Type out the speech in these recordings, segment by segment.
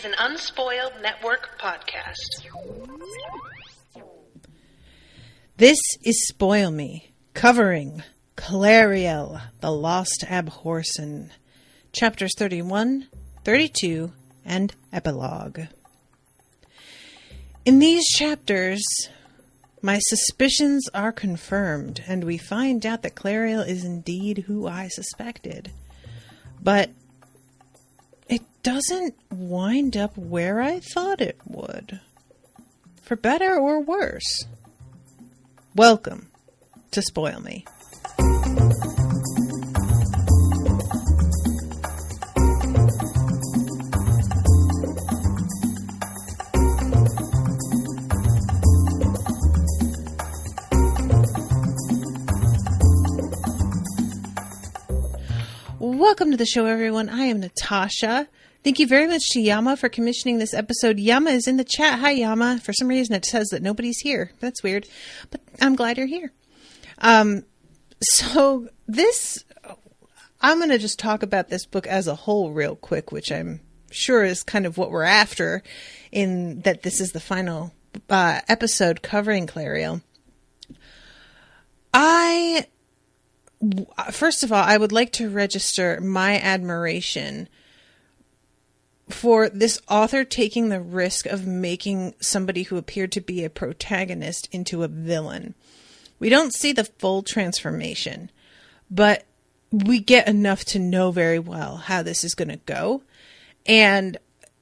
an Unspoiled Network podcast. This is Spoil Me, covering Clariel, the Lost Abhorsen, chapters 31, 32, and epilogue. In these chapters, my suspicions are confirmed, and we find out that Clariel is indeed who I suspected. But it doesn't wind up where I thought it would. For better or worse. Welcome to Spoil Me. Welcome to the show, everyone. I am Natasha. Thank you very much to Yama for commissioning this episode. Yama is in the chat. Hi, Yama. For some reason, it says that nobody's here. That's weird, but I'm glad you're here. So this, I'm going to just talk about this book as a whole real quick, which I'm sure is kind of what we're after, in that this is the final episode covering Clariel. First of all, I would like to register my admiration for this author taking the risk of making somebody who appeared to be a protagonist into a villain. We don't see the full transformation, but we get enough to know very well how this is going to go. And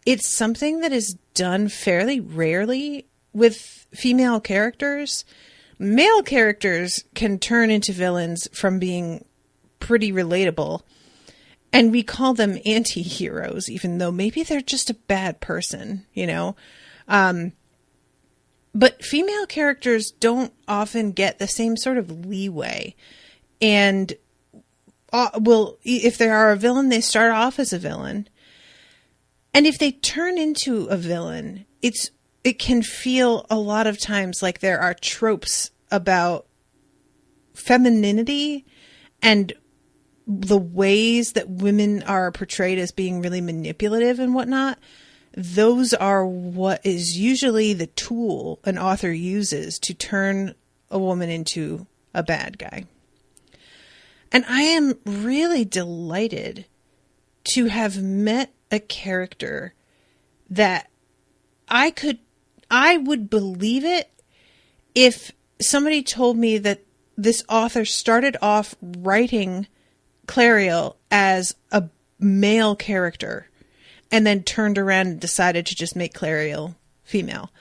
it's something that is done fairly rarely with female characters. Male characters can turn into villains from being pretty relatable, and we call them anti-heroes, even though maybe they're just a bad person, you know? But female characters don't often get the same sort of leeway. And, if they are a villain, they start off as a villain. And if they turn into a villain, it can feel a lot of times like there are tropes about femininity and the ways that women are portrayed as being really manipulative and whatnot. Those are what is usually the tool an author uses to turn a woman into a bad guy. And I am really delighted to have met a character that I would believe it if somebody told me that this author started off writing Clariel as a male character and then turned around and decided to just make Clariel female.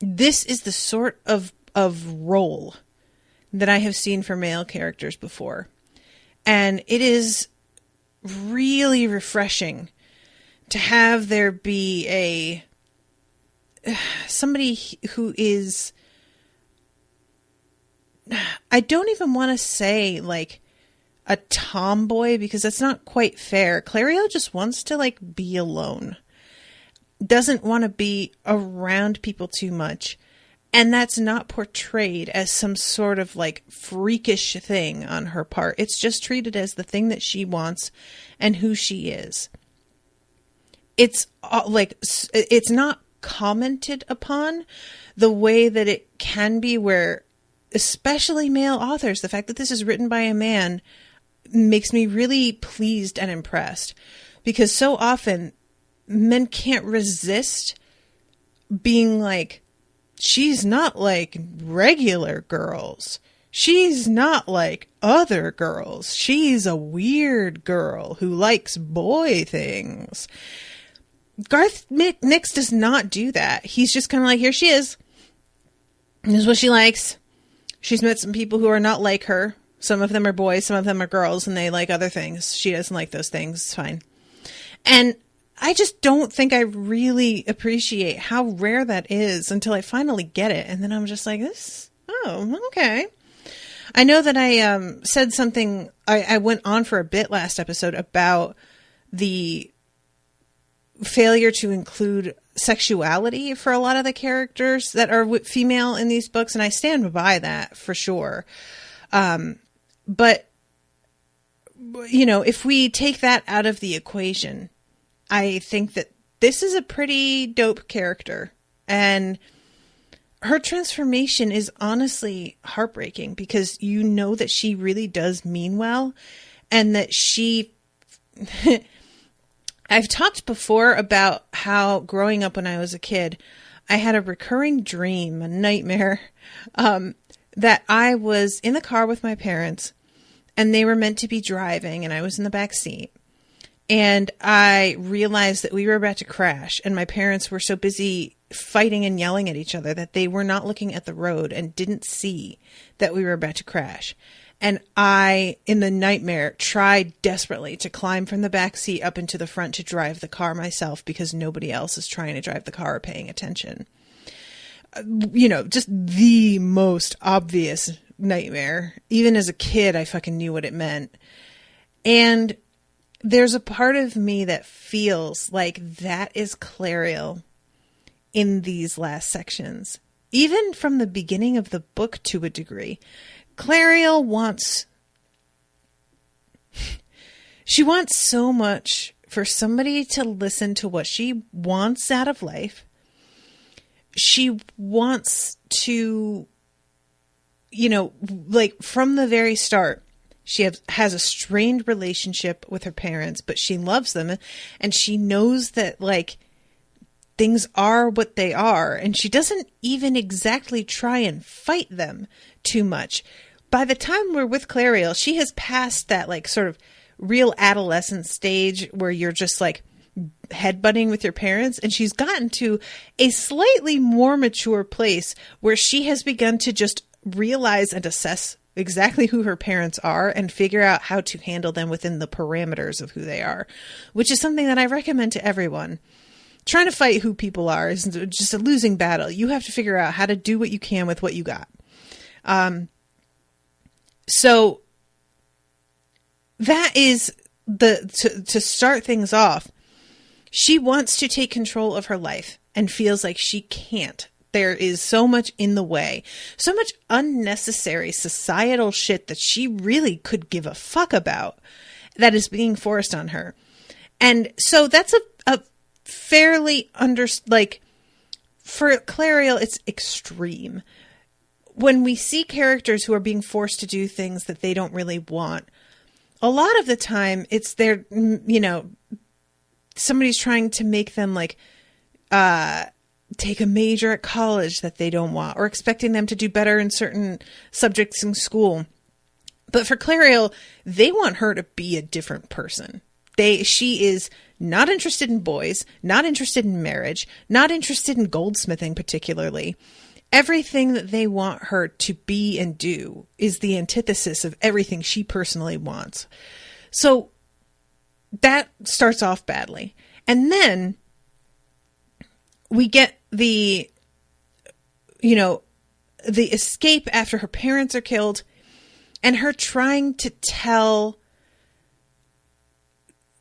This is the sort of role that I have seen for male characters before. And it is really refreshing to have there be somebody who is, I don't even want to say like a tomboy, because that's not quite fair. Clariel just wants to like be alone. Doesn't want to be around people too much. And that's not portrayed as some sort of like freakish thing on her part. It's just treated as the thing that she wants and who she is. It's like, it's not commented upon the way that it can be, where especially male authors, the fact that this is written by a man makes me really pleased and impressed, because so often men can't resist being like, she's not like regular girls. She's not like other girls. She's a weird girl who likes boy things. Garth Nix does not do that. He's just kind of like, here she is. This is what she likes. She's met some people who are not like her. Some of them are boys, some of them are girls, and they like other things. She doesn't like those things. It's fine. And I just don't think I really appreciate how rare that is until I finally get it. And then I'm just like, okay. I know that I said something, I went on for a bit last episode about the failure to include sexuality for a lot of the characters that are female in these books, and I stand by that for sure. But, you know, if we take that out of the equation I think that this is a pretty dope character. And her transformation is honestly heartbreaking because you know that she really does mean well and that she... I've talked before about how growing up when I was a kid, I had a recurring dream, a nightmare, that I was in the car with my parents and they were meant to be driving and I was in the back seat. And I realized that we were about to crash and my parents were so busy fighting and yelling at each other that they were not looking at the road and didn't see that we were about to crash. And I, in the nightmare, tried desperately to climb from the back seat up into the front to drive the car myself because nobody else is trying to drive the car or paying attention. You know, just the most obvious nightmare. Even as a kid, I fucking knew what it meant. And there's a part of me that feels like that is Clariel in these last sections. Even from the beginning of the book to a degree. Clariel wants... She wants so much for somebody to listen to what she wants out of life. She wants to, you know, like from the very start, she has a strained relationship with her parents, but she loves them and she knows that like things are what they are. And she doesn't even exactly try and fight them too much. By the time we're with Clariel, she has passed that like sort of real adolescent stage where you're just like headbutting with your parents. And she's gotten to a slightly more mature place where she has begun to just realize and assess exactly who her parents are and figure out how to handle them within the parameters of who they are, which is something that I recommend to everyone. Trying to fight who people are is just a losing battle. You have to figure out how to do what you can with what you got. So that is to start things off. She wants to take control of her life and feels like she can't. There is so much in the way, so much unnecessary societal shit that she really could give a fuck about that is being forced on her. And so that's a fairly for Clariel, it's extreme. When we see characters who are being forced to do things that they don't really want, a lot of the time it's their, you know, somebody's trying to make them like, take a major at college that they don't want, or expecting them to do better in certain subjects in school. But for Clariel, they want her to be a different person. She is not interested in boys, not interested in marriage, not interested in goldsmithing particularly. Everything that they want her to be and do is the antithesis of everything she personally wants. So that starts off badly. And then we get the escape after her parents are killed and her trying to tell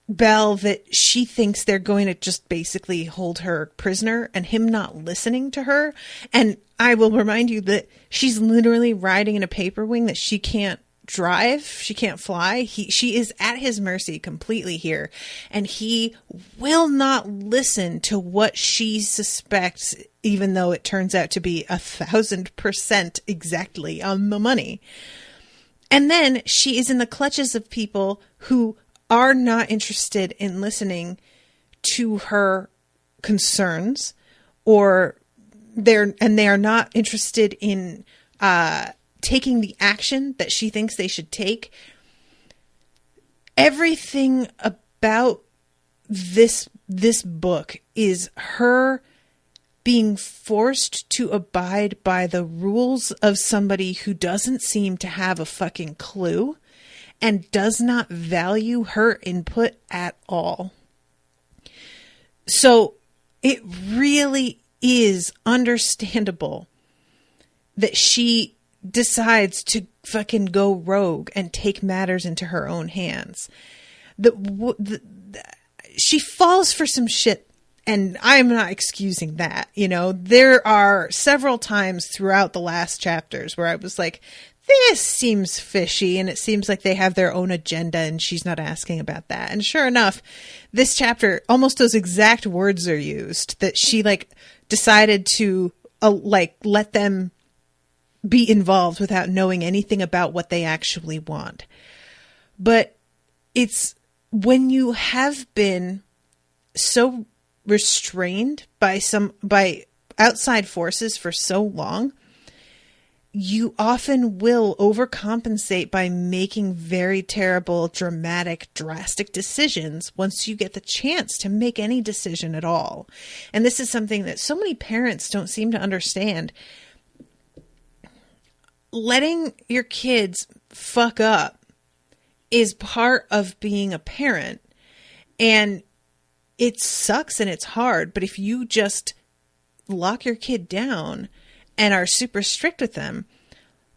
Belle that she thinks they're going to just basically hold her prisoner and him not listening to her. And I will remind you that she's literally riding in a paper wing that she can't drive. She can't fly. She is at his mercy completely here. And he will not listen to what she suspects, even though it turns out to be 1,000% exactly on the money. And then she is in the clutches of people who are not interested in listening to her concerns, or they are not interested in taking the action that she thinks they should take. Everything about this book is her being forced to abide by the rules of somebody who doesn't seem to have a fucking clue and does not value her input at all. So it really is understandable that she decides to fucking go rogue and take matters into her own hands. She falls for some shit, and I'm not excusing that. You know, there are several times throughout the last chapters where I was like, this seems fishy, and it seems like they have their own agenda and she's not asking about that. And sure enough, this chapter, almost those exact words are used, that she like decided to like let them be involved without knowing anything about what they actually want. But it's when you have been so restrained by outside forces for so long, you often will overcompensate by making very terrible, dramatic, drastic decisions once you get the chance to make any decision at all. And this is something that so many parents don't seem to understand. Letting your kids fuck up is part of being a parent, and it sucks and it's hard. But if you just lock your kid down and are super strict with them,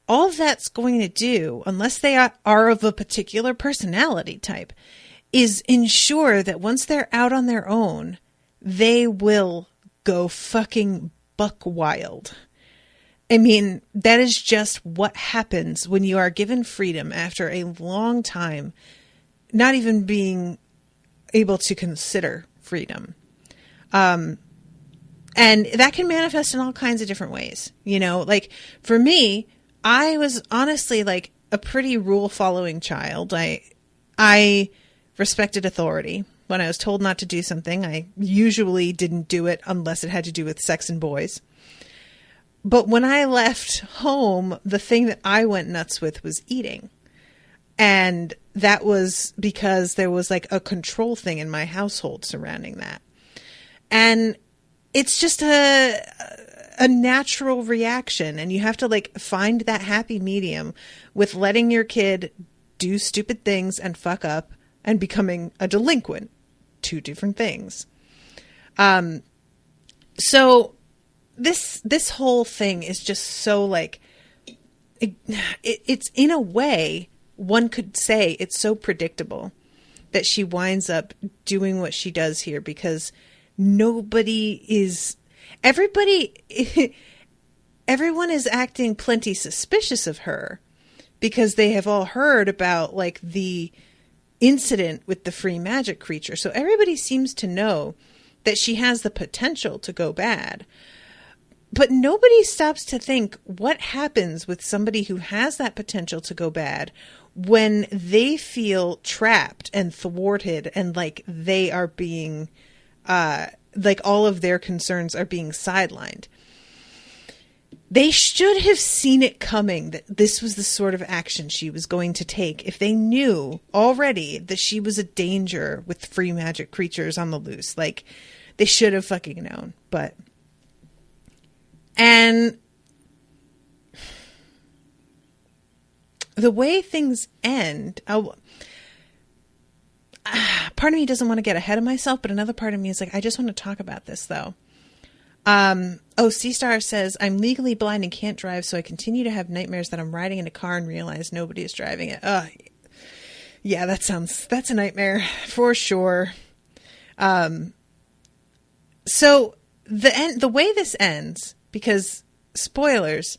all that's going to do, unless they are of a particular personality type, is ensure that once they're out on their own, they will go fucking buck wild. I mean, that is just what happens when you are given freedom after a long time not even being able to consider freedom. And that can manifest in all kinds of different ways. You know, like for me, I was honestly like a pretty rule following child. I respected authority. When I was told not to do something, I usually didn't do it unless it had to do with sex and boys. But when I left home, the thing that I went nuts with was eating. And that was because there was like a control thing in my household surrounding that. And it's just a natural reaction, and you have to like find that happy medium with letting your kid do stupid things and fuck up and becoming a delinquent. Two different things. So this whole thing is just so like, it's in a way, one could say it's so predictable that she winds up doing what she does here, because everyone is acting plenty suspicious of her because they have all heard about like the incident with the free magic creature. So everybody seems to know that she has the potential to go bad. But nobody stops to think what happens with somebody who has that potential to go bad when they feel trapped and thwarted and like they are being, like all of their concerns are being sidelined. They should have seen it coming that this was the sort of action she was going to take if they knew already that she was a danger with free magic creatures on the loose. Like, they should have fucking known. And the way things end, part of me doesn't want to get ahead of myself, but another part of me is like, I just want to talk about this though. C-Star says, I'm legally blind and can't drive, so I continue to have nightmares that I'm riding in a car and realize nobody is driving it. Yeah, that's a nightmare for sure. So the way this ends, because spoilers,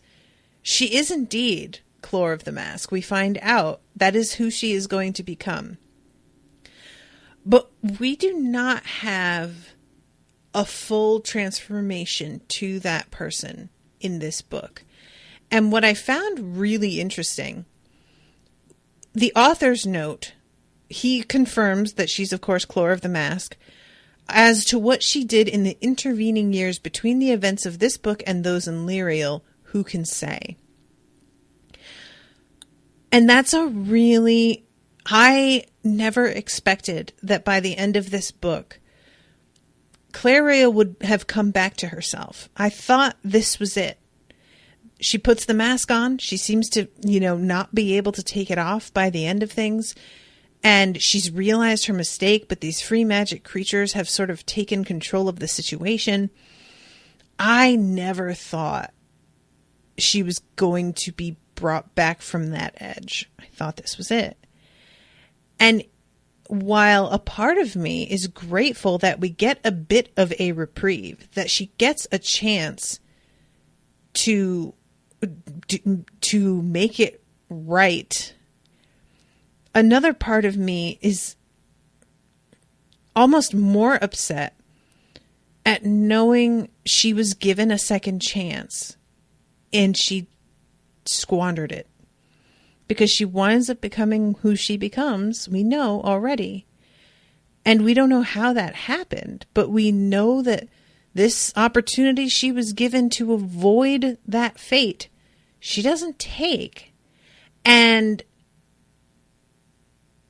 she is indeed Clore of the Mask. We find out that is who she is going to become. But we do not have a full transformation to that person in this book. And what I found really interesting, the author's note, he confirms that she's, of course, Clore of the Mask. As to what she did in the intervening years between the events of this book and those in Clariel, who can say? And that's I never expected that by the end of this book, Clariel would have come back to herself. I thought this was it. She puts the mask on. She seems to, not be able to take it off by the end of things. And she's realized her mistake, but these free magic creatures have sort of taken control of the situation. I never thought she was going to be brought back from that edge. I thought this was it. And while a part of me is grateful that we get a bit of a reprieve, that she gets a chance to to make it right. Another part of me is almost more upset at knowing she was given a second chance and she squandered it. Because she winds up becoming who she becomes, we know already. And we don't know how that happened, but we know that this opportunity she was given to avoid that fate, she doesn't take. And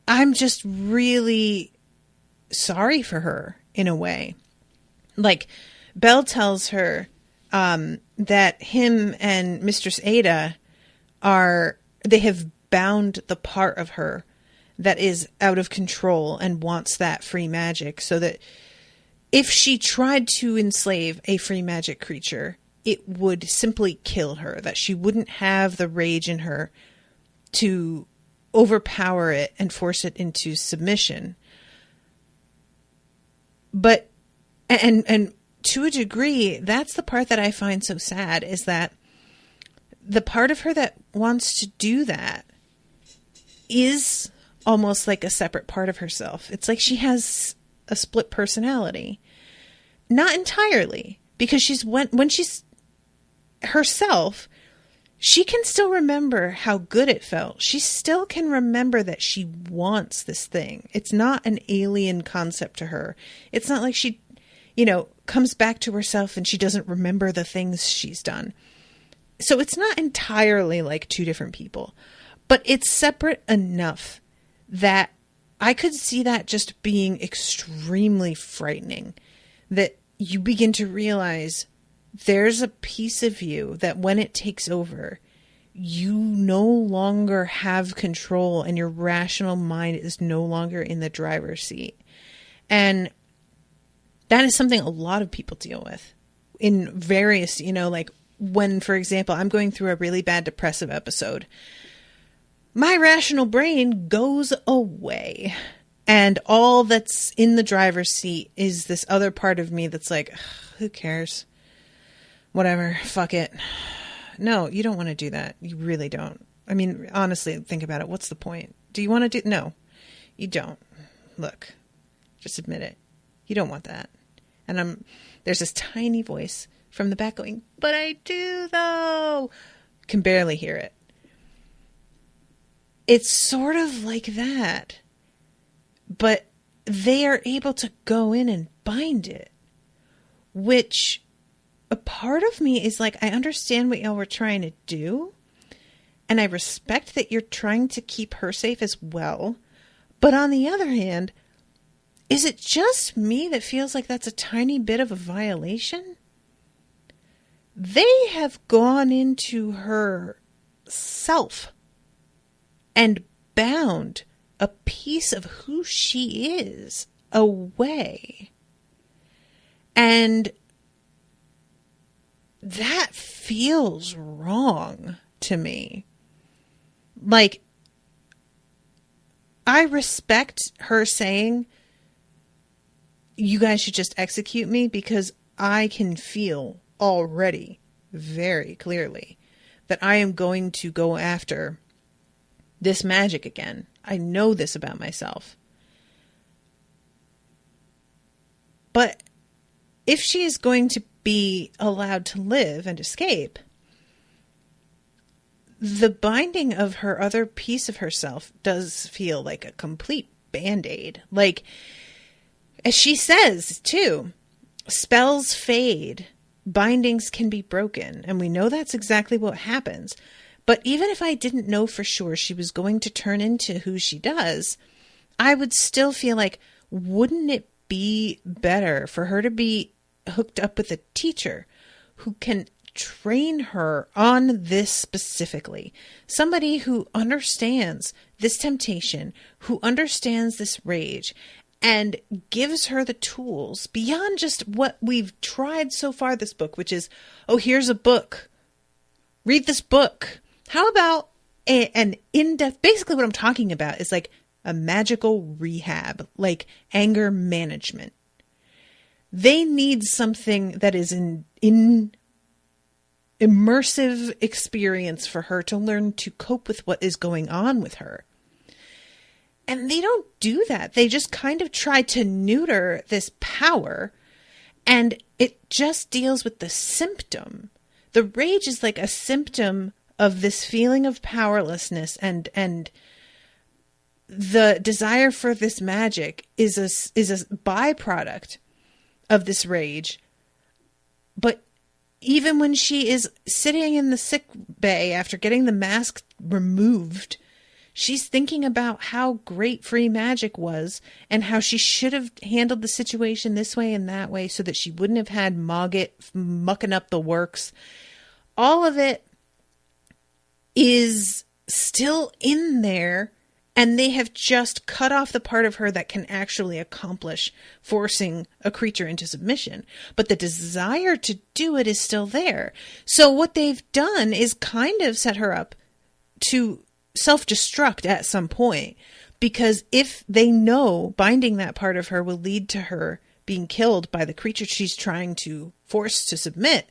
I'm just really sorry for her in a way. Like, Belle tells her that him and Mistress Ada they have bound the part of her that is out of control and wants that free magic, so that if she tried to enslave a free magic creature, it would simply kill her, that she wouldn't have the rage in her to overpower it and force it into submission. But, and to a degree, that's the part that I find so sad, is that the part of her that wants to do that is almost like a separate part of herself. It's like she has a split personality. Not entirely, because when she's herself, she can still remember how good it felt. She still can remember that she wants this thing. It's not an alien concept to her. It's not like she, comes back to herself and she doesn't remember the things she's done. So it's not entirely like two different people, but it's separate enough that I could see that just being extremely frightening, that you begin to realize there's a piece of you that when it takes over, you no longer have control and your rational mind is no longer in the driver's seat. And that is something a lot of people deal with in various, like when, for example, I'm going through a really bad depressive episode, my rational brain goes away. And all that's in the driver's seat is this other part of me that's like, who cares? Whatever, fuck it. No, you don't want to do that. You really don't. I mean, honestly, think about it. What's the point? Do you want to do? No, you don't. Look, just admit it. You don't want that. And there's this tiny voice from the back going, but I do though. Can barely hear it. It's sort of like that. But they are able to go in and bind it. Which a part of me is like, I understand what y'all were trying to do. And I respect that you're trying to keep her safe as well. But on the other hand, is it just me that feels like that's a tiny bit of a violation? They have gone into her self and bound a piece of who she is away. And that feels wrong to me. Like, I respect her saying, you guys should just execute me, because I can feel already very clearly that I am going to go after this magic again. I know this about myself. But if she is going to be allowed to live and escape, the binding of her other piece of herself does feel like a complete band-aid. Like, as she says, too, spells fade, bindings can be broken, and we know that's exactly what happens. But even if I didn't know for sure she was going to turn into who she does, I would still feel like, wouldn't it be better for her to be hooked up with a teacher who can train her on this specifically? Somebody who understands this temptation, who understands this rage, and gives her the tools beyond just what we've tried so far this book, which is, oh, here's a book. Read this book. How about an in-depth, basically what I'm talking about is like a magical rehab, like anger management. They need something that is in immersive experience for her to learn to cope with what is going on with her. And they don't do that. They just kind of try to neuter this power, and it just deals with the symptom. The rage is like a symptom of this feeling of powerlessness, and the desire for this magic is a byproduct of this rage. But even when she is sitting in the sick bay after getting the mask removed, she's thinking about how great free magic was and how she should have handled the situation this way and that way so that she wouldn't have had Mogget mucking up the works. All of it is still in there, and they have just cut off the part of her that can actually accomplish forcing a creature into submission. But the desire to do it is still there. So what they've done is kind of set her up to self-destruct at some point, because if they know binding that part of her will lead to her being killed by the creature she's trying to force to submit,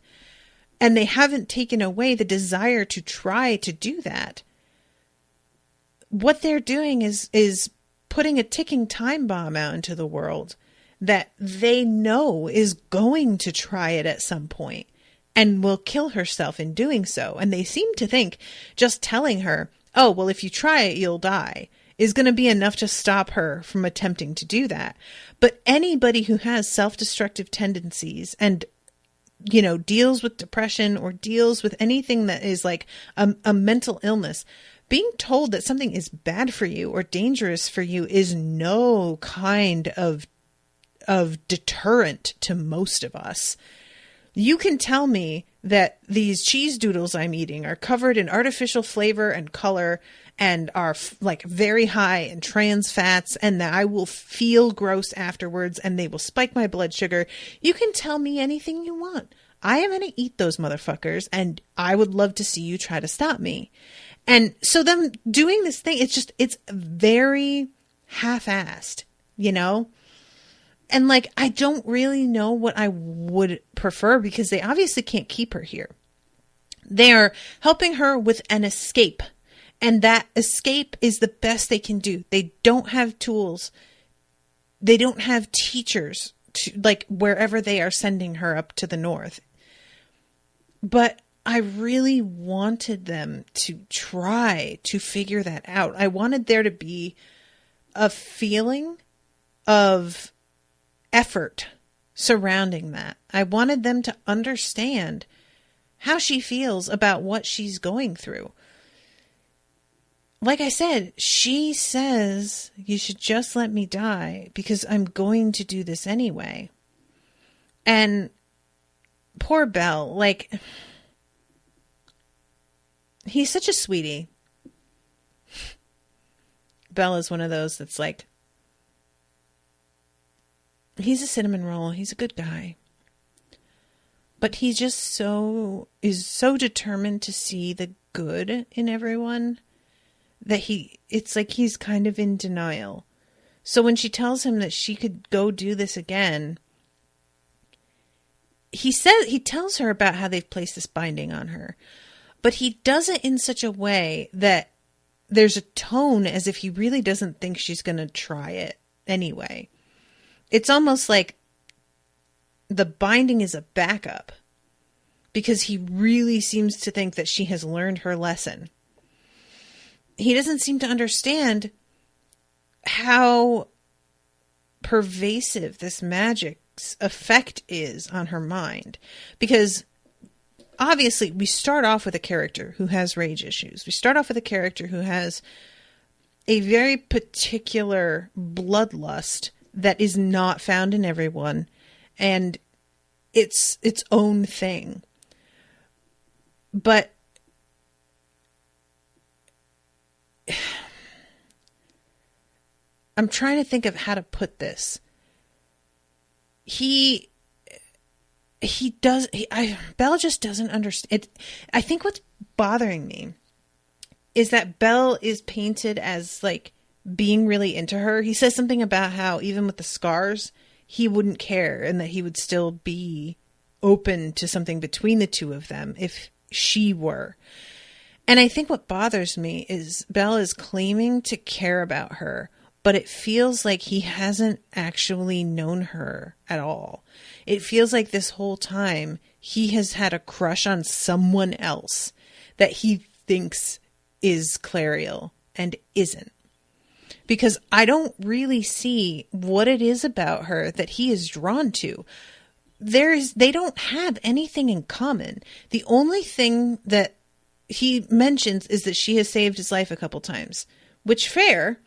and they haven't taken away the desire to try to do that, what they're doing is putting a ticking time bomb out into the world that they know is going to try it at some point and will kill herself in doing so. And they seem to think just telling her, oh, well, if you try it, you'll die, is going to be enough to stop her from attempting to do that. But anybody who has self-destructive tendencies and, you know, deals with depression or deals with anything that is like a mental illness, being told that something is bad for you or dangerous for you is no kind of deterrent to most of us. You can tell me that these cheese doodles I'm eating are covered in artificial flavor and color and are like very high in trans fats, and that I will feel gross afterwards and they will spike my blood sugar. You can tell me anything you want. I am going to eat those motherfuckers, and I would love to see you try to stop me. And so them doing this thing, it's very half-assed, you know? And like, I don't really know what I would prefer, because they obviously can't keep her here. They are helping her with an escape, and that escape is the best they can do. They don't have tools. They don't have teachers to, like, wherever they are sending her up to the north. But I really wanted them to try to figure that out. I wanted there to be a feeling of effort surrounding that. I wanted them to understand how she feels about what she's going through. Like I said, she says, you should just let me die because I'm going to do this anyway. And poor Belle, like, he's such a sweetie. Belle is one of those that's like, he's a cinnamon roll. He's a good guy. But he just is so determined to see the good in everyone that it's like he's kind of in denial. So when she tells him that she could go do this again, he tells her about how they've placed this binding on her. But he does it in such a way that there's a tone as if he really doesn't think she's going to try it anyway. It's almost like the binding is a backup because he really seems to think that she has learned her lesson. He doesn't seem to understand how pervasive this magic's effect is on her mind, because obviously, we start off with a character who has rage issues. We start off with a character who has a very particular bloodlust that is not found in everyone, and it's its own thing. But I'm trying to think of how to put this. Belle just doesn't understand. I think what's bothering me is that Belle is painted as like being really into her. He says something about how even with the scars, he wouldn't care and that he would still be open to something between the two of them if she were. And I think what bothers me is Belle is claiming to care about her, but it feels like he hasn't actually known her at all. It feels like this whole time he has had a crush on someone else that he thinks is Clariel and isn't. Because I don't really see what it is about her that he is drawn to. They don't have anything in common. The only thing that he mentions is that she has saved his life a couple times, which fair.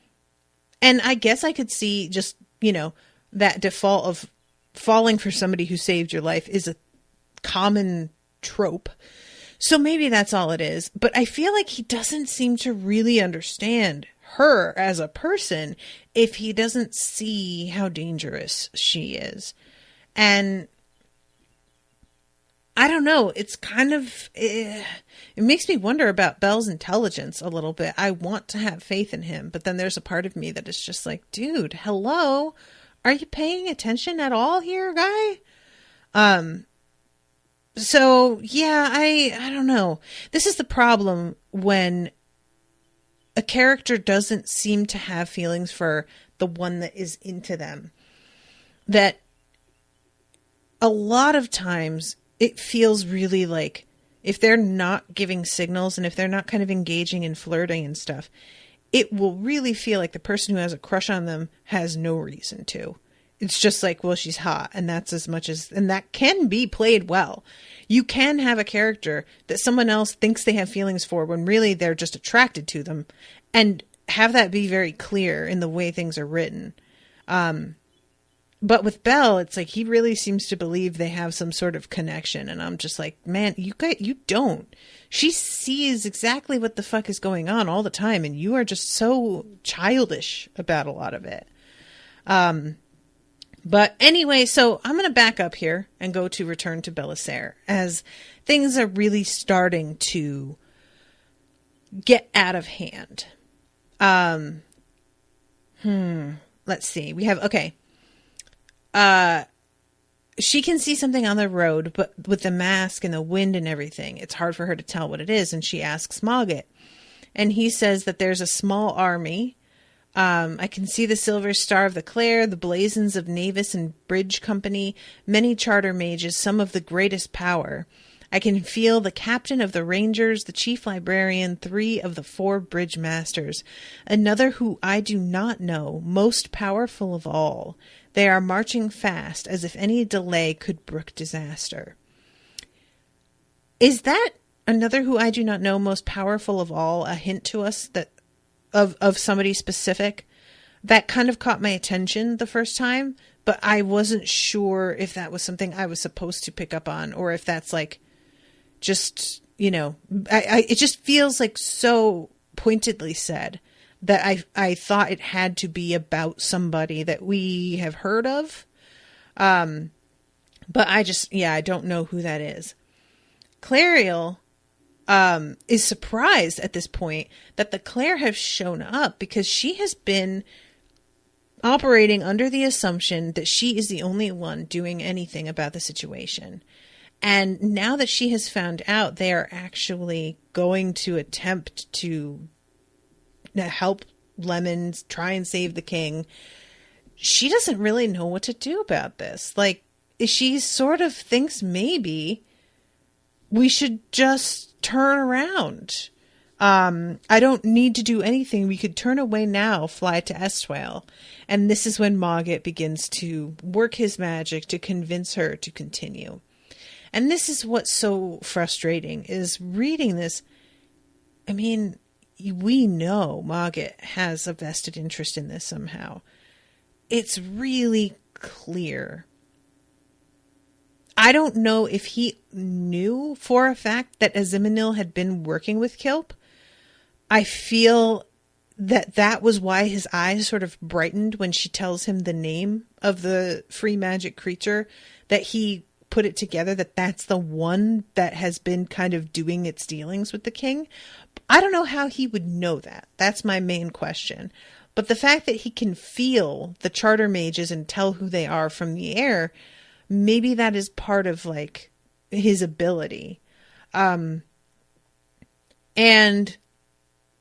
And I guess I could see just, that default of falling for somebody who saved your life is a common trope. So maybe that's all it is. But I feel like he doesn't seem to really understand her as a person if he doesn't see how dangerous she is. And I don't know. It's kind of, it makes me wonder about Belle's intelligence a little bit. I want to have faith in him, but then there's a part of me that is just like, dude, hello? Are you paying attention at all here, guy? So yeah, I don't know. This is the problem when a character doesn't seem to have feelings for the one that is into them. That a lot of times it feels really like if they're not giving signals and if they're not kind of engaging in flirting and stuff, it will really feel like the person who has a crush on them has no reason to. It's just like, well, she's hot, and that's as much as, and that can be played well. You can have a character that someone else thinks they have feelings for when really they're just attracted to them, and have that be very clear in the way things are written. But with Belle, it's like he really seems to believe they have some sort of connection. And I'm just like, man, you don't. She sees exactly what the fuck is going on all the time. And you are just so childish about a lot of it. But anyway, so I'm going to back up here and go to Return to Belissaire as things are really starting to get out of hand. Let's see. We have, okay. She can see something on the road, but with the mask and the wind and everything, it's hard for her to tell what it is. And she asks Mogget, and he says that there's a small army. I can see the silver star of the Clare, the blazons of Navis and Bridge Company, many charter mages, some of the greatest power. I can feel the captain of the Rangers, the chief librarian, 3 of the 4 bridge masters, another who I do not know, most powerful of all. They are marching fast, as if any delay could brook disaster. Is that another who I do not know, most powerful of all, a hint to us that of somebody specific? That kind of caught my attention the first time, but I wasn't sure if that was something I was supposed to pick up on, or if that's like just, it just feels like so pointedly said that I thought it had to be about somebody that we have heard of. But I don't know who that is. Clariel is surprised at this point that the Clare have shown up, because she has been operating under the assumption that she is the only one doing anything about the situation. And now that she has found out they are actually going to attempt to help Lemons try and save the king, she doesn't really know what to do about this. Like, she sort of thinks maybe we should just turn around. I don't need to do anything. We could turn away now, fly to Estwale. And this is when Mogget begins to work his magic to convince her to continue. And this is what's so frustrating, is reading this. I mean, we know Mogget has a vested interest in this somehow. It's really clear. I don't know if he knew for a fact that Azimanil had been working with Kilp. I feel that was why his eyes sort of brightened when she tells him the name of the free magic creature, that he put it together that that's the one that has been kind of doing its dealings with the king. I don't know how he would know that. That's my main question. But the fact that he can feel the charter mages and tell who they are from the air, maybe that is part of like his ability. And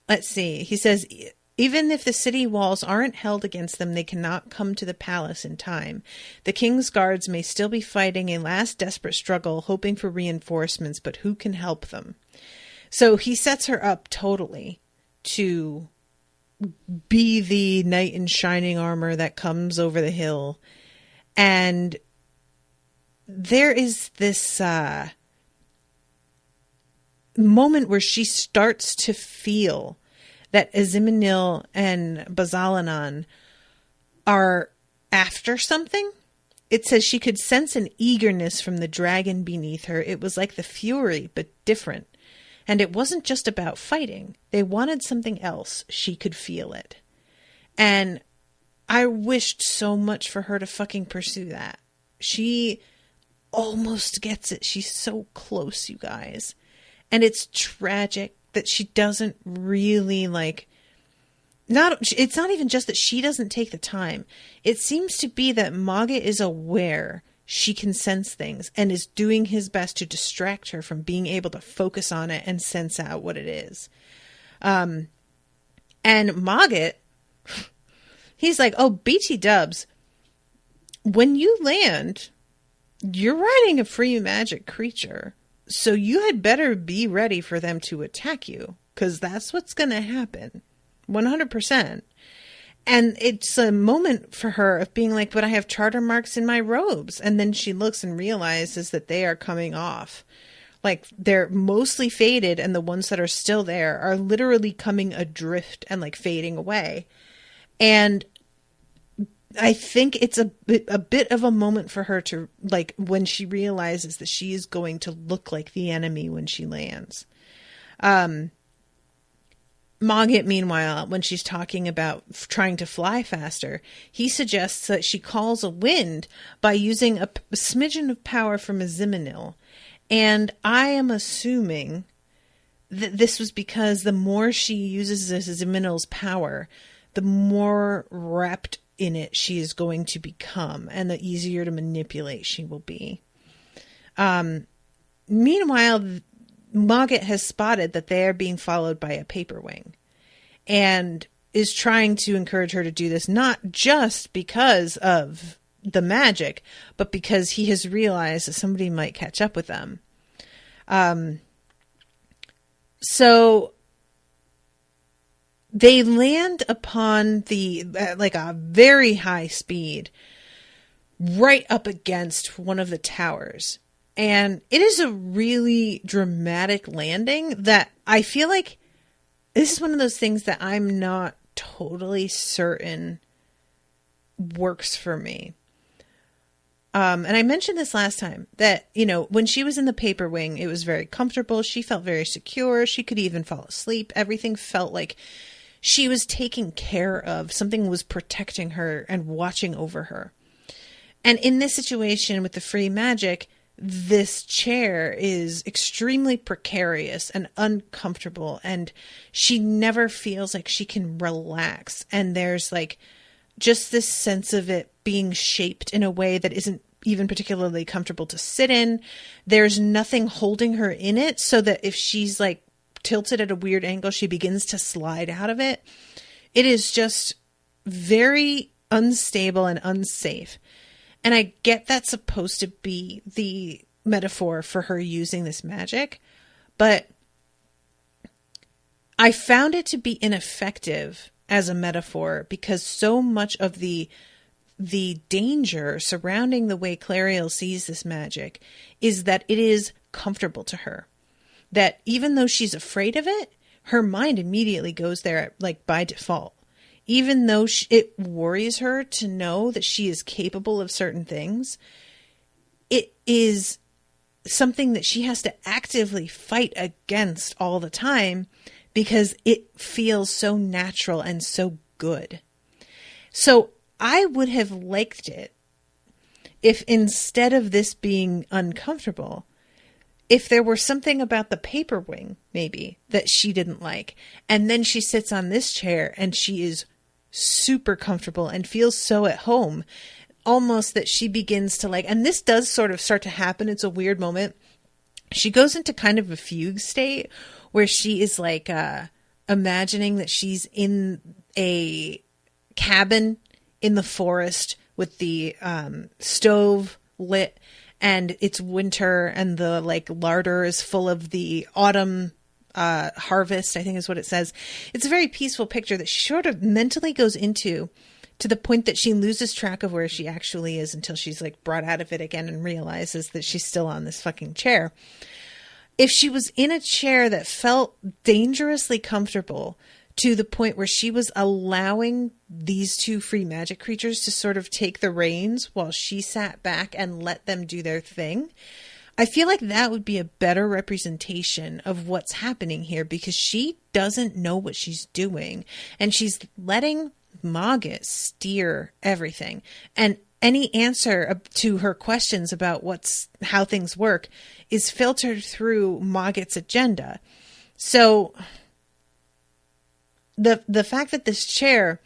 let's see, he says, even if the city walls aren't held against them, they cannot come to the palace in time. The king's guards may still be fighting a last desperate struggle, hoping for reinforcements, but who can help them? So he sets her up totally to be the knight in shining armor that comes over the hill. And there is this moment where she starts to feel that Azimanil and Bazalanan are after something. It says she could sense an eagerness from the dragon beneath her. It was like the fury, but different. And it wasn't just about fighting. They wanted something else. She could feel it. And I wished so much for her to fucking pursue that. She almost gets it. She's so close, you guys. And it's tragic that she doesn't really it's not even just that she doesn't take the time. It seems to be that Maggot is aware she can sense things and is doing his best to distract her from being able to focus on it and sense out what it is. And Maggot, he's like, oh, BT dubs, when you land, you're riding a free magic creature. So you had better be ready for them to attack you, because that's what's going to happen. 100%. And it's a moment for her of being like, but I have charter marks in my robes. And then she looks and realizes that they are coming off. Like, they're mostly faded, and the ones that are still there are literally coming adrift and like fading away. And I think it's a bit of a moment for her to, like, when she realizes that she is going to look like the enemy when she lands. Maggot, meanwhile, when she's talking about trying to fly faster, he suggests that she calls a wind by using a smidgen of power from Azimanil. And I am assuming that this was because the more she uses Azimanil's power, the more wrapped in it she is going to become, and the easier to manipulate she will be. Meanwhile, Maggot has spotted that they are being followed by a paper wing, and is trying to encourage her to do this, not just because of the magic, but because he has realized that somebody might catch up with them. So they land upon like a very high speed, right up against one of the towers. And it is a really dramatic landing that I feel like this is one of those things that I'm not totally certain works for me. And I mentioned this last time that, you know, when she was in the paper wing, it was very comfortable. She felt very secure. She could even fall asleep. Everything felt like she was taken care of. Something was protecting her and watching over her. And in this situation with the free magic, this chair is extremely precarious and uncomfortable, and she never feels like she can relax. And there's like just this sense of it being shaped in a way that isn't even particularly comfortable to sit in. There's nothing holding her in it, so that if she's like tilted at a weird angle, she begins to slide out of it. It is just very unstable and unsafe. And I get that's supposed to be the metaphor for her using this magic, but I found it to be ineffective as a metaphor because so much of the danger surrounding the way Clariel sees this magic is that it is comfortable to her. That even though she's afraid of it, her mind immediately goes there, like by default. Even though it worries her to know that she is capable of certain things, it is something that she has to actively fight against all the time because it feels so natural and so good. So I would have liked it if instead of this being uncomfortable, if there were something about the paper wing, maybe, that she didn't like. And then she sits on this chair and she is super comfortable and feels so at home, almost that she begins to like, and this does sort of start to happen. It's a weird moment she goes into kind of a fugue state where she is like imagining that she's in a cabin in the forest with the stove lit, and it's winter, and the like larder is full of the autumn harvest, I think is what it says. It's a very peaceful picture that she sort of mentally goes into, to the point that she loses track of where she actually is until she's like brought out of it again and realizes that she's still on this fucking chair. If she was in a chair that felt dangerously comfortable to the point where she was allowing these two free magic creatures to sort of take the reins while she sat back and let them do their thing, I feel like that would be a better representation of what's happening here, because she doesn't know what she's doing and she's letting Mogget steer everything. And any answer to her questions about how things work is filtered through Mogget's agenda. So the fact that this chair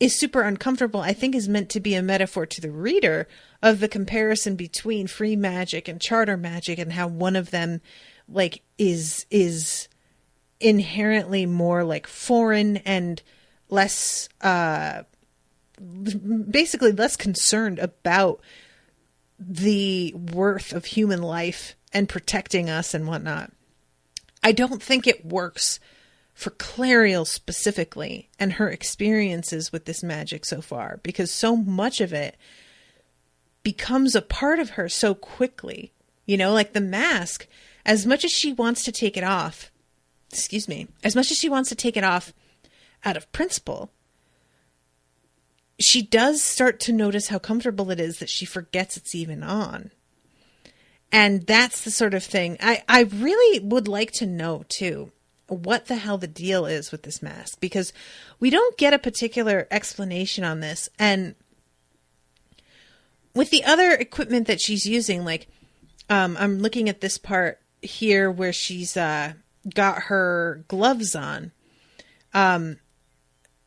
is super uncomfortable, I think, is meant to be a metaphor to the reader of the comparison between free magic and charter magic, and how one of them like is inherently more like foreign and less basically less concerned about the worth of human life and protecting us and whatnot. I don't think it works for Clariel specifically and her experiences with this magic so far, because so much of it becomes a part of her so quickly. You know, like the mask, as much as she wants to take it off, as much as she wants to take it off out of principle, she does start to notice how comfortable it is that she forgets it's even on. And that's the sort of thing I really would like to know too, what the hell the deal is with this mask, because we don't get a particular explanation on this. And with the other equipment that she's using, like, I'm looking at this part here where she's got her gloves on.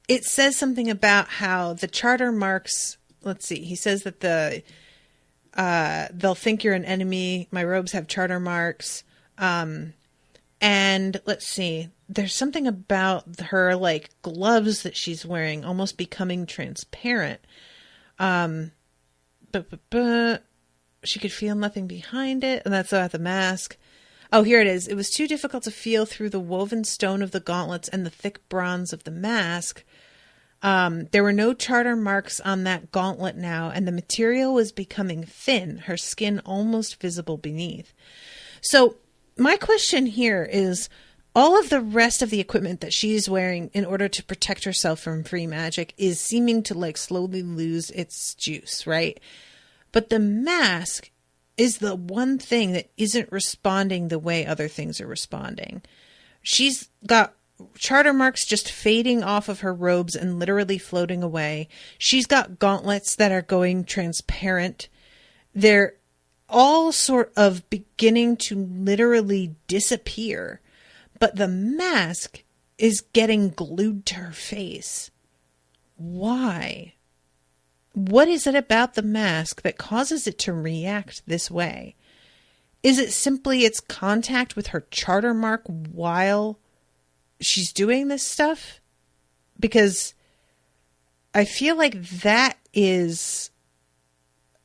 It says something about how the charter marks, let's see, he says that they'll think you're an enemy. My robes have charter marks. And let's see, there's something about her like gloves that she's wearing almost becoming transparent. She could feel nothing behind it. And that's about the mask. Oh, here it is. It was too difficult to feel through the woven stone of the gauntlets and the thick bronze of the mask. There were no charter marks on that gauntlet now, and the material was becoming thin, her skin almost visible beneath. So my question here is, all of the rest of the equipment that she's wearing in order to protect herself from free magic is seeming to like slowly lose its juice, right? But the mask is the one thing that isn't responding the way other things are responding. She's got charter marks just fading off of her robes and literally floating away. She's got gauntlets that are going transparent. They're all sort of beginning to literally disappear, but the mask is getting glued to her face. Why? What is it about the mask that causes it to react this way? Is it simply its contact with her charter mark while she's doing this stuff? Because I feel like that is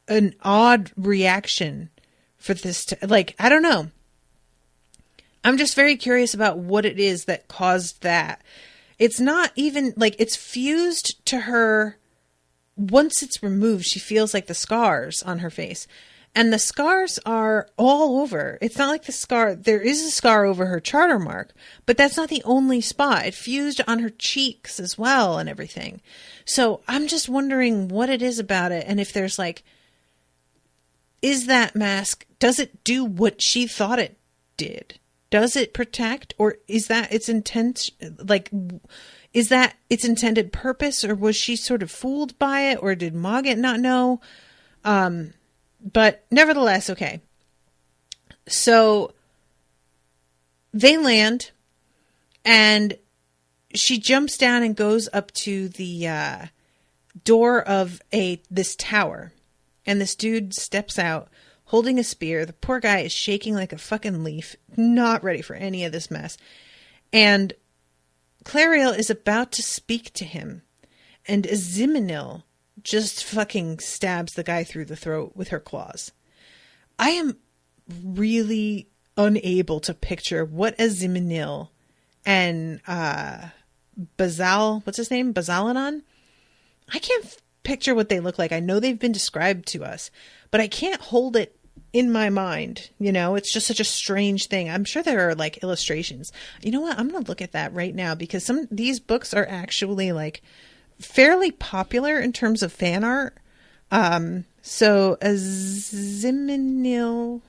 an odd reaction for this to, like, I don't know. I'm just very curious about what it is that caused that. It's not even like it's fused to her. Once it's removed, she feels like the scars on her face. And the scars are all over. It's not like the scar, there is a scar over her charter mark, but that's not the only spot. It fused on her cheeks as well and everything. So I'm just wondering what it is about it. And if there's like, is that mask, does it do what she thought it did? Does it protect, or is that its intent? Like, is that its intended purpose, or was she sort of fooled by it, or did Mogget not know? But nevertheless, okay. So they land, and she jumps down and goes up to the door of this tower. And this dude steps out holding a spear. The poor guy is shaking like a fucking leaf, not ready for any of this mess. And Clariel is about to speak to him, and Azimanil just fucking stabs the guy through the throat with her claws. I am really unable to picture what Azimanil and what's his name? Bazalanon? I can't picture what they look like. I know they've been described to us, but I can't hold it in my mind. You know, it's just such a strange thing. I'm sure there are like illustrations. You know what? I'm going to look at that right now, because these books are actually like fairly popular in terms of fan art. So Azimanil,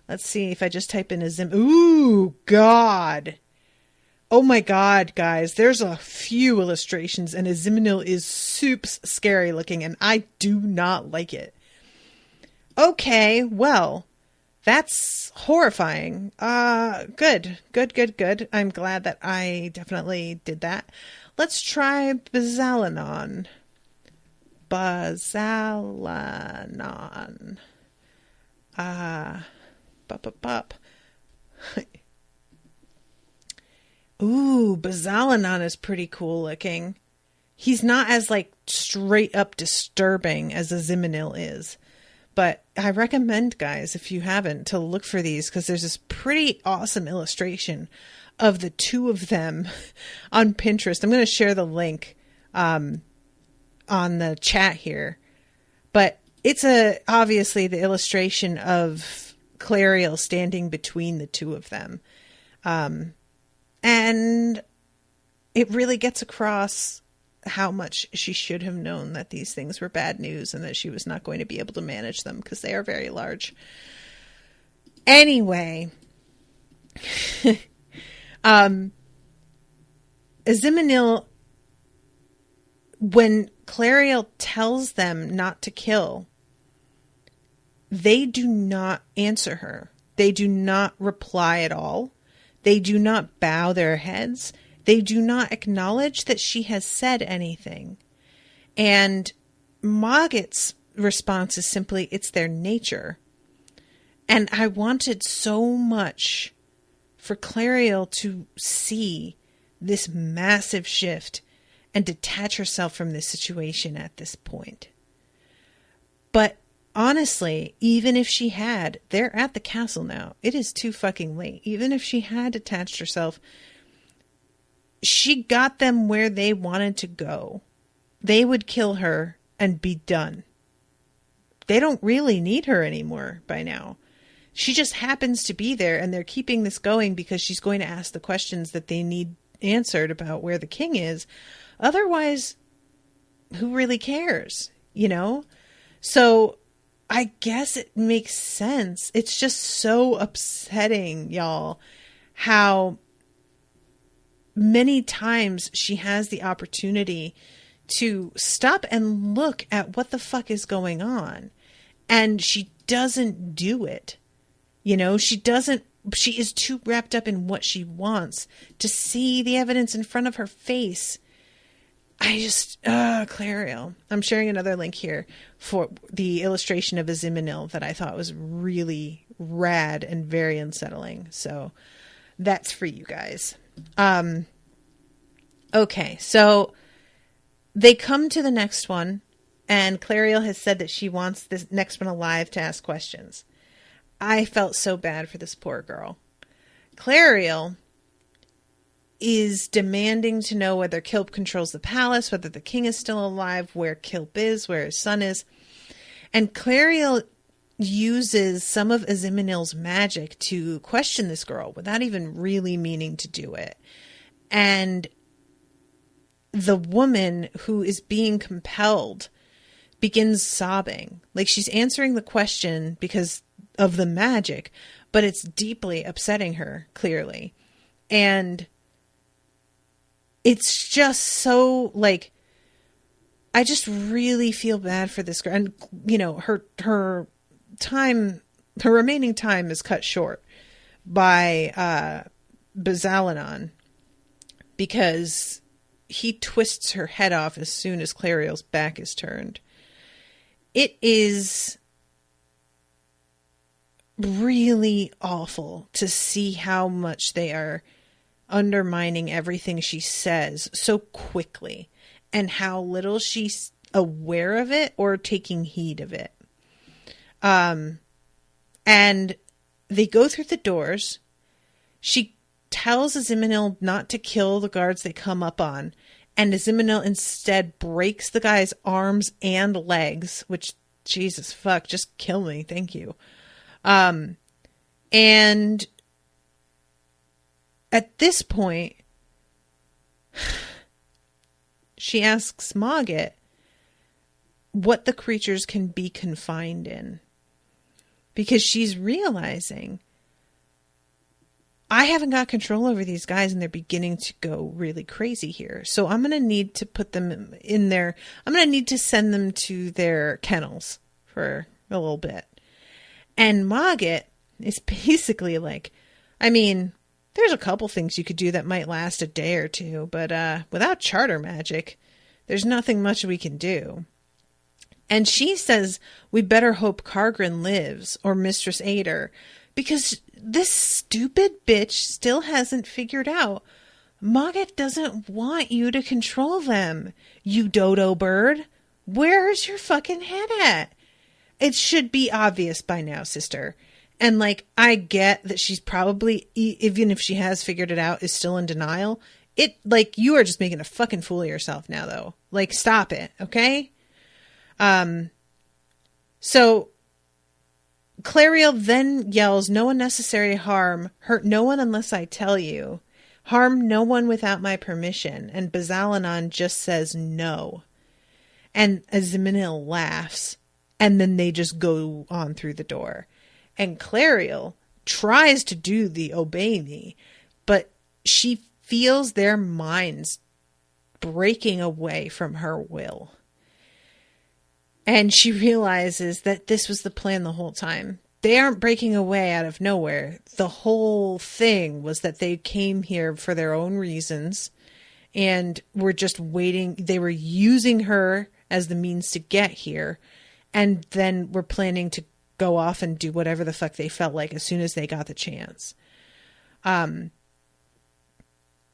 let's see if I just type in ooh, God. Oh my God, guys, there's a few illustrations, and Azimanil is soups scary looking, and I do not like it. Okay, well, that's horrifying. Good. I'm glad that I definitely did that. Let's try Bazalanon. Ooh, Bazalanon is pretty cool looking. He's not as like straight up disturbing as Azimanil is. But I recommend, guys, if you haven't, to look for these, because there's this pretty awesome illustration of the two of them on Pinterest. I'm going to share the link on the chat here. But it's obviously the illustration of Clariel standing between the two of them. And it really gets across how much she should have known that these things were bad news and that she was not going to be able to manage them, because they are very large. Anyway, Azimanil, when Clariel tells them not to kill, they do not answer her. They do not reply at all. They do not bow their heads. They do not acknowledge that she has said anything. And Mogget's response is simply, it's their nature. And I wanted so much for Clariel to see this massive shift and detach herself from this situation at this point. But honestly, even if she had, they're at the castle now. It is too fucking late. Even if she had detached herself, she got them where they wanted to go. They would kill her and be done. They don't really need her anymore by now. She just happens to be there, and they're keeping this going because she's going to ask the questions that they need answered about where the king is. Otherwise, who really cares, you know? So I guess it makes sense. It's just so upsetting, y'all, how many times she has the opportunity to stop and look at what the fuck is going on, and she doesn't do it. You know, she is too wrapped up in what she wants to see the evidence in front of her face. Clariel. I'm sharing another link here for the illustration of Azimanil that I thought was really rad and very unsettling. So that's for you guys. Okay, so they come to the next one, and Clariel has said that she wants this next one alive to ask questions. I felt so bad for this poor girl. Clariel is demanding to know whether Kilp controls the palace, whether the king is still alive, where Kilp is, where his son is. And Clariel uses some of Azimanil's magic to question this girl without even really meaning to do it. And the woman who is being compelled begins sobbing. Like, she's answering the question because of the magic, but it's deeply upsetting her, clearly. And it's just so, like, I just really feel bad for this girl. And, you know, her remaining time is cut short by Bazalanon, because he twists her head off as soon as Clariel's back is turned. It is really awful to see how much they are undermining everything she says so quickly, and how little she's aware of it or taking heed of it. And they go through the doors. She tells Azimanil not to kill the guards they come up on, and Azimanil instead breaks the guy's arms and legs, which, Jesus fuck, just kill me, thank you. And at this point, she asks Mogget what the creatures can be confined in. Because she's realizing, I haven't got control over these guys and they're beginning to go really crazy here. So I'm going to need to put them in there. I'm going to need to send them to their kennels for a little bit. And Mogget is basically like, I mean, there's a couple things you could do that might last a day or two, but without charter magic, there's nothing much we can do. And she says we better hope Kargrin lives, or Mistress Ader, because this stupid bitch still hasn't figured out Mogget doesn't want you to control them, you dodo bird. Where's your fucking head at? It should be obvious by now, sister. And, like, I get that she's probably, even if she has figured it out, is still in denial. You are just making a fucking fool of yourself now, though. Like, stop it, okay? So Clariel then yells, no unnecessary harm, hurt no one unless I tell you, harm no one without my permission. And Bazalanon just says no. And Azimanil laughs, and then they just go on through the door. And Clariel tries to do the obey me, but she feels their minds breaking away from her will. And she realizes that this was the plan the whole time. They aren't breaking away out of nowhere. The whole thing was that they came here for their own reasons and were just waiting. They were using her as the means to get here, and then were planning to go off and do whatever the fuck they felt like as soon as they got the chance. And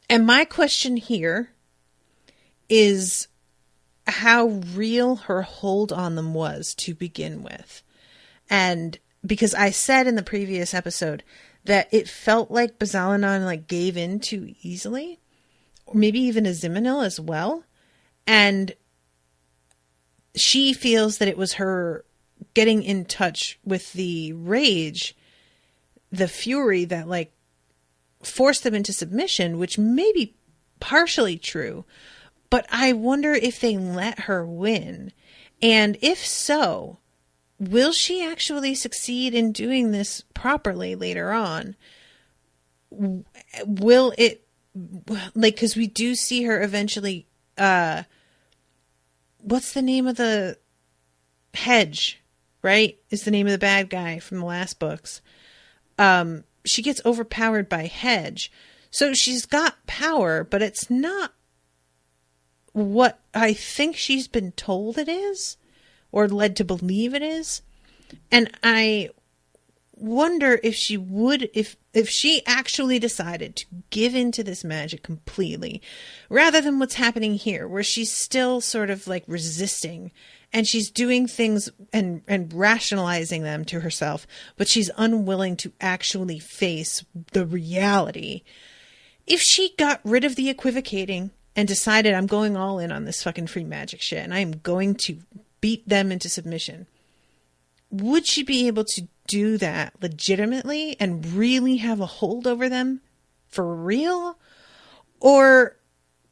my question here is how real her hold on them was to begin with. And because I said in the previous episode that it felt like Bazalanon gave in too easily, or maybe even Azimanil as well. And she feels that it was her getting in touch with the rage, the fury that forced them into submission, which may be partially true. But I wonder if they let her win. And if so, will she actually succeed in doing this properly later on? Will it, because we do see her eventually, what's the name of the Hedge, right? Is the name of the bad guy from the last books. She gets overpowered by Hedge. So she's got power, but it's not what I think she's been told it is, or led to believe it is. And I wonder if she would, if she actually decided to give into this magic completely, rather than what's happening here, where she's still sort of resisting, and she's doing things and rationalizing them to herself, but she's unwilling to actually face the reality. If she got rid of the equivocating and decided, I'm going all in on this fucking free magic shit, and I'm going to beat them into submission, would she be able to do that legitimately and really have a hold over them for real? Or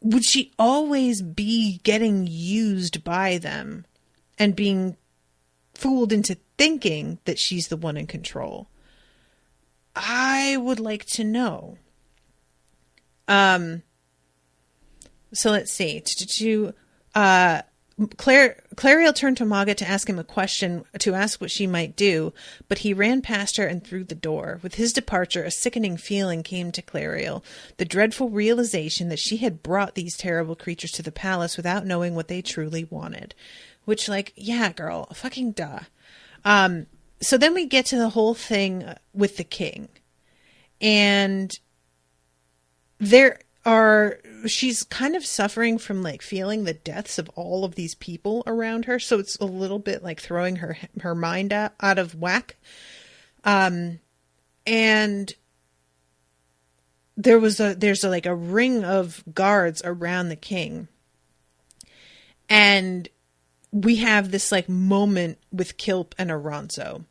would she always be getting used by them and being fooled into thinking that she's the one in control? I would like to know. So let's see. Clariel turned to Mogget to ask him a question, to ask what she might do, but he ran past her and through the door. With his departure, a sickening feeling came to Clariel, the dreadful realization that she had brought these terrible creatures to the palace without knowing what they truly wanted. Which, yeah, girl, fucking duh. So then we get to the whole thing with the king. And she's kind of suffering from like feeling the deaths of all of these people around her. So it's a little bit like throwing her mind out of whack. And there's a ring of guards around the king. And we have this like moment with Kilp and Aranzo.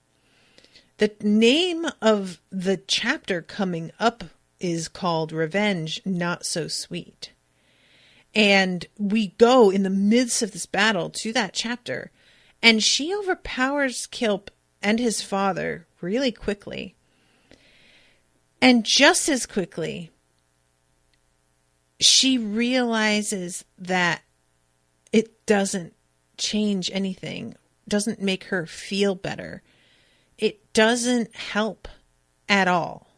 The name of the chapter coming up is called Revenge Not So Sweet. And we go in the midst of this battle to that chapter, and she overpowers Kilp and his father really quickly. And just as quickly, she realizes that it doesn't change anything, doesn't make her feel better. It doesn't help at all.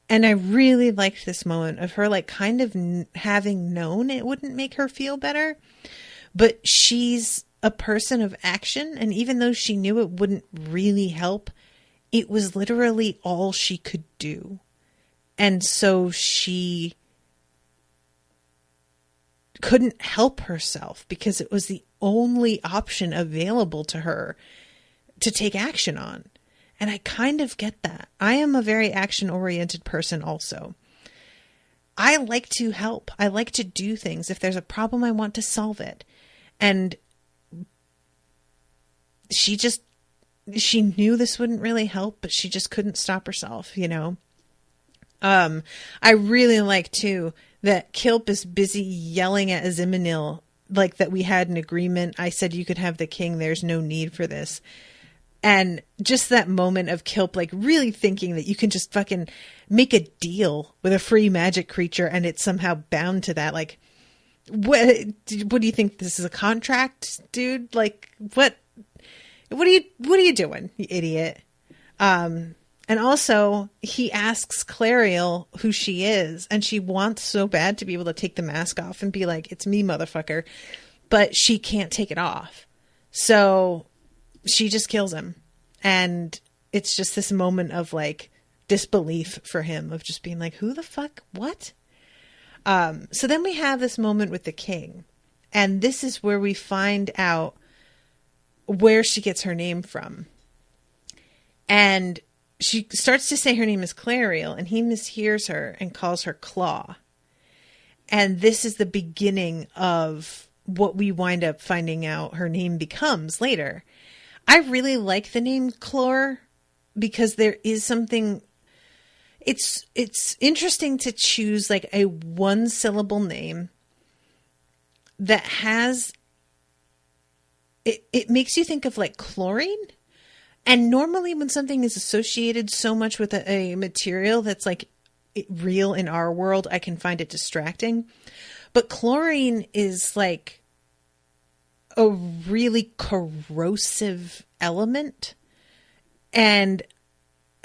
And I really liked this moment of her like kind of having known it wouldn't make her feel better, but she's a person of action. And even though she knew it wouldn't really help, it was literally all she could do. And so she couldn't help herself because it was the only option available to her to take action on. And I kind of get that. I am a very action-oriented person also. I like to help. I like to do things. If there's a problem, I want to solve it. And she knew this wouldn't really help, but she just couldn't stop herself, you know? I really like, too, that Kilp is busy yelling at Azimanil, like that we had an agreement. I said you could have the king. There's no need for this. And just that moment of Kilp, like really thinking that you can just fucking make a deal with a free magic creature and it's somehow bound to that. Like, what do you think? This is a contract, dude? Like, what are you doing, you idiot? And also he asks Clariel who she is, and she wants so bad to be able to take the mask off and be like, it's me, motherfucker. But she can't take it off. So she just kills him. And it's just this moment of like disbelief for him of just being like, who the fuck? What? So then we have this moment with the king. And this is where we find out where she gets her name from. And she starts to say her name is Clariel, and he mishears her and calls her Claw. And this is the beginning of what we wind up finding out her name becomes later. I really like the name Clor because there is something, it's interesting to choose like a one syllable name that has, it makes you think of like chlorine. And normally when something is associated so much with a material that's like real in our world, I can find it distracting. But chlorine is like a really corrosive element and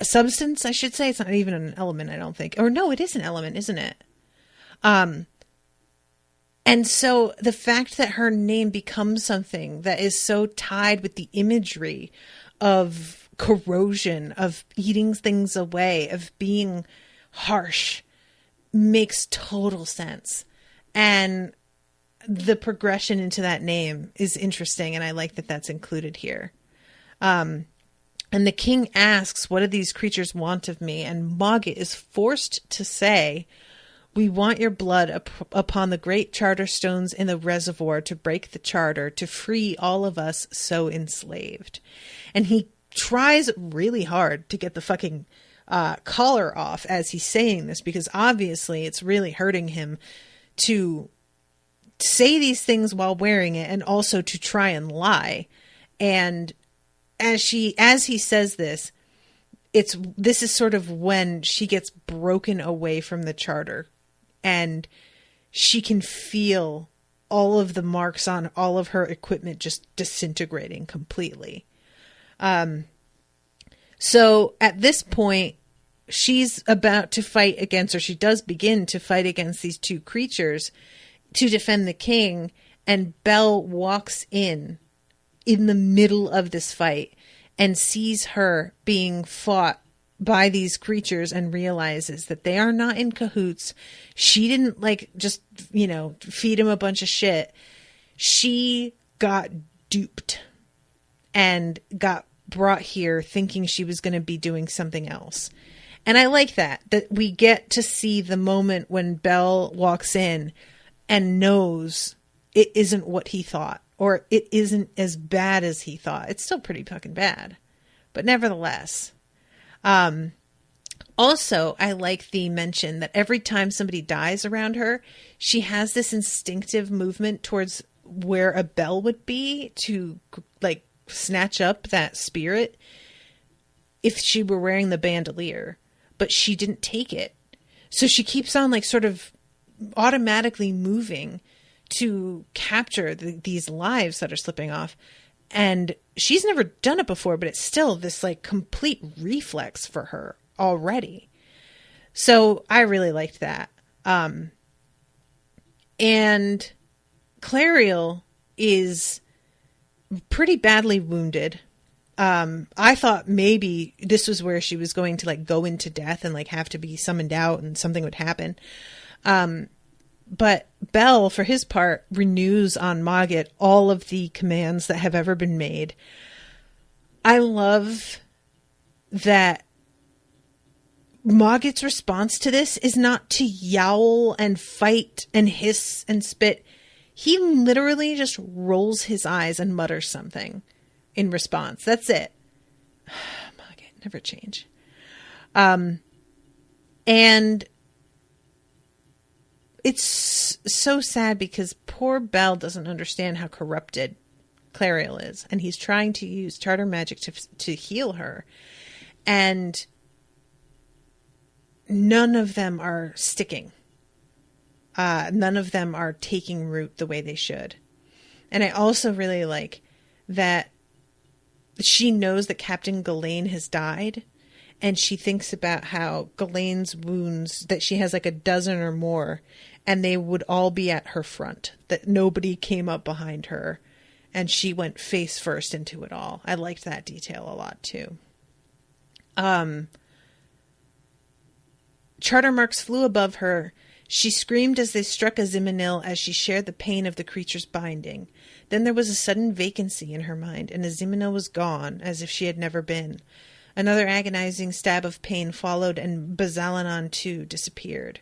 a substance, I should say. It's not even an element, I don't think. Or no, it is an element, isn't it? And so the fact that her name becomes something that is so tied with the imagery of corrosion, of eating things away, of being harsh, makes total sense. And the progression into that name is interesting, and I like that that's included here. And the king asks, what do these creatures want of me? And Mogget is forced to say, we want your blood upon the great charter stones in the reservoir to break the charter, to free all of us so enslaved. And he tries really hard to get the fucking collar off as he's saying this, because obviously it's really hurting him to say these things while wearing it and also to try and lie. And as he says this, this is sort of when she gets broken away from the charter, and she can feel all of the marks on all of her equipment just disintegrating completely. So at this point, she's about to fight against, or she does begin to fight against these two creatures to defend the king. And Belle walks in the middle of this fight and sees her being fought by these creatures and realizes that they are not in cahoots. She didn't like just, feed him a bunch of shit. She got duped and got brought here thinking she was going to be doing something else. And I like that we get to see the moment when Belle walks in and knows it isn't what he thought, or it isn't as bad as he thought. It's still pretty fucking bad, but nevertheless. Also, I like the mention that every time somebody dies around her, she has this instinctive movement towards where a bell would be to like snatch up that spirit if she were wearing the bandolier, but she didn't take it. So she keeps on like sort of automatically moving to capture these lives that are slipping off. And she's never done it before, but it's still this like complete reflex for her already. So I really liked that. And Clariel is pretty badly wounded. I thought maybe this was where she was going to like go into death and like have to be summoned out and something would happen. But Bell, for his part, renews on Mogget all of the commands that have ever been made. I love that Mogget's response to this is not to yowl and fight and hiss and spit. He literally just rolls his eyes and mutters something in response. That's it. Mogget, never change. And it's so sad because poor Belle doesn't understand how corrupted Clariel is. And he's trying to use charter magic to heal her. And none of them are sticking. None of them are taking root the way they should. And I also really like that she knows that Captain Ghislaine has died. And she thinks about how Ghislaine's wounds, that she has like a dozen or more, and they would all be at her front, that nobody came up behind her, and she went face first into it all. I liked that detail a lot too. Charter marks flew above her. She screamed as they struck Azimanil as she shared the pain of the creature's binding. Then there was a sudden vacancy in her mind, and Azimanil was gone, as if she had never been. Another agonizing stab of pain followed, and Bazalanon, too, disappeared.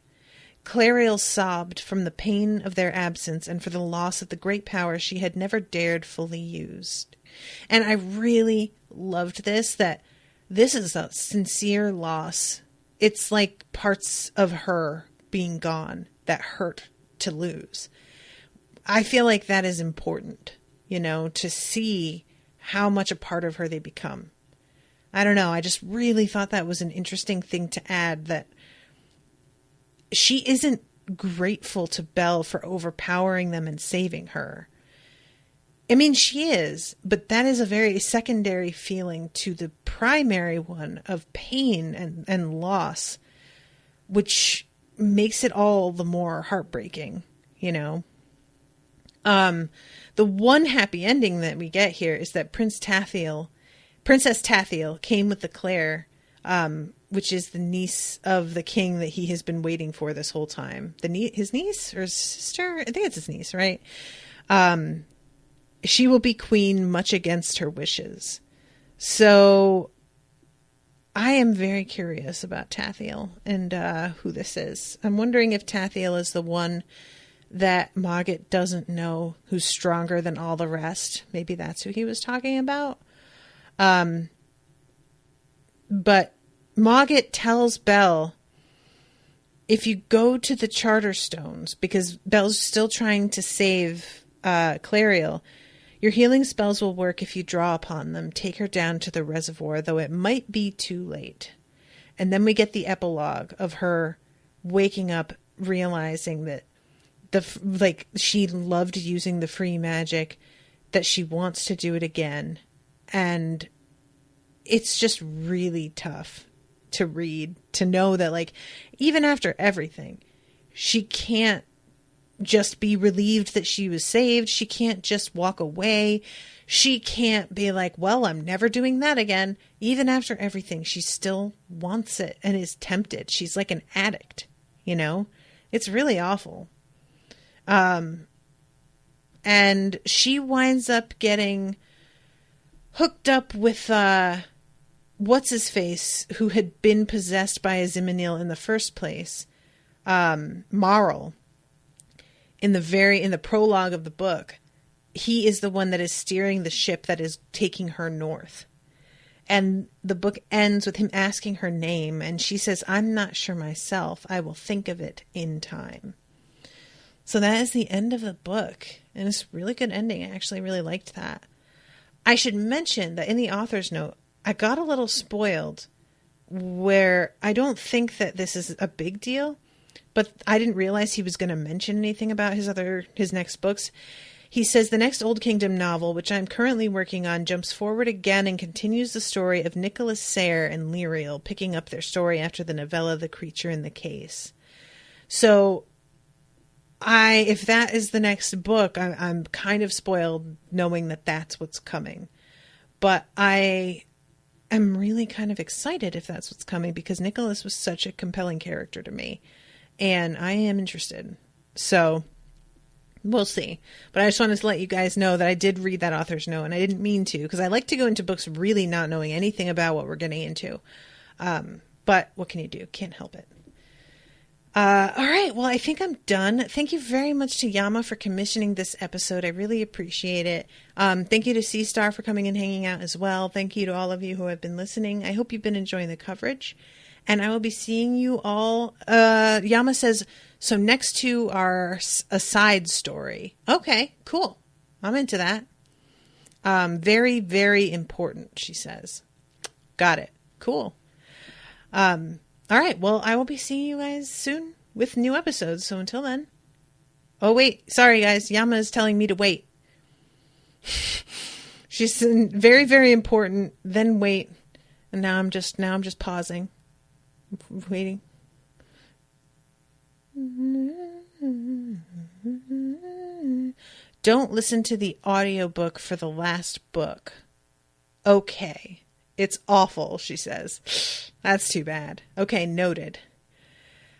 Clariel sobbed from the pain of their absence and for the loss of the great power she had never dared fully use. And I really loved this, that this is a sincere loss. It's like parts of her being gone that hurt to lose. I feel like that is important, to see how much a part of her they become. I don't know. I just really thought that was an interesting thing to add, that she isn't grateful to Belle for overpowering them and saving her. I mean, she is, but that is a very secondary feeling to the primary one of pain and loss, which makes it all the more heartbreaking, The one happy ending that we get here is that Princess Tathiel came with the Claire, which is the niece of the king that he has been waiting for this whole time. His niece or his sister? I think it's his niece, right? She will be queen much against her wishes. So I am very curious about Tathiel and who this is. I'm wondering if Tathiel is the one that Mogget doesn't know, who's stronger than all the rest. Maybe that's who he was talking about. But Mogget tells Belle, if you go to the Charter Stones, because Belle's still trying to save Clariel, your healing spells will work if you draw upon them. Take her down to the reservoir, though it might be too late. And then we get the epilogue of her waking up, realizing that she loved using the free magic, that she wants to do it again. And it's just really tough to read, to know that even after everything, she can't just be relieved that she was saved. She can't just walk away. she can't be like, well, I'm never doing that again. Even after everything, she still wants it and is tempted. She's like an addict, you know? It's really awful. And she winds up getting hooked up with what's-his-face, who had been possessed by a Zymanil in the first place, Marl. In the prologue of the book, he is the one that is steering the ship that is taking her north. And the book ends with him asking her name, and she says, I'm not sure myself. I will think of it in time. So that is the end of the book, and it's a really good ending. I actually really liked that. I should mention that in the author's note, I got a little spoiled where I don't think that this is a big deal, but I didn't realize he was going to mention anything about his next books. He says, the next Old Kingdom novel, which I'm currently working on, jumps forward again and continues the story of Nicholas Sayre and Clariel, picking up their story after the novella The Creature in the Case. So if that is the next book, I'm kind of spoiled knowing that that's what's coming. But I am really kind of excited if that's what's coming, because Nicholas was such a compelling character to me. And I am interested. So we'll see. But I just wanted to let you guys know that I did read that author's note, and I didn't mean to, because I like to go into books really not knowing anything about what we're getting into. But what can you do? Can't help it. All right. Well, I think I'm done. Thank you very much to Yama for commissioning this episode. I really appreciate it. Thank you to Sea Star for coming and hanging out as well. Thank you to all of you who have been listening. I hope you've been enjoying the coverage, and I will be seeing you all. Yama says, so next to our a side story. Okay, cool. I'm into that. Very, very important, she says. Got it. Cool. All right. Well, I will be seeing you guys soon with new episodes. So until then. Oh, wait. Sorry, guys. Yama is telling me to wait. She's very, very important. Then wait. And now I'm just pausing. Waiting. Don't listen to the audiobook for the last book. Okay. It's awful, she says. That's too bad. Okay, noted.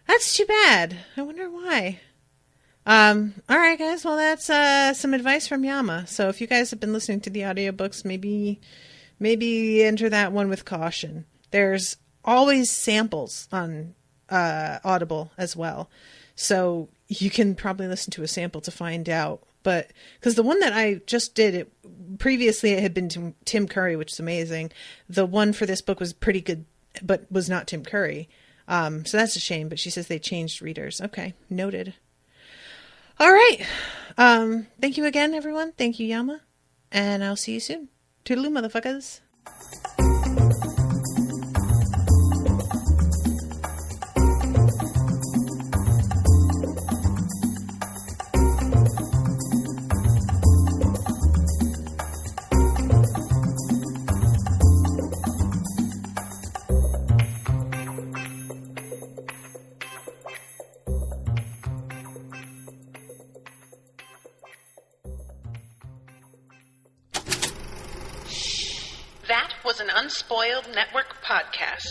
That's too bad. I wonder why. All right, guys. Well, that's some advice from Yama. So if you guys have been listening to the audiobooks, maybe enter that one with caution. There's always samples on Audible as well. So you can probably listen to a sample to find out. But because the one that I just did, previously it had been Tim Curry, which is amazing. The one for this book was pretty good, but was not Tim Curry. So that's a shame. But she says they changed readers. Okay, noted. All right. Thank you again, everyone. Thank you, Yama. And I'll see you soon. Toodaloo, motherfuckers. That was an Unspoiled Network podcast.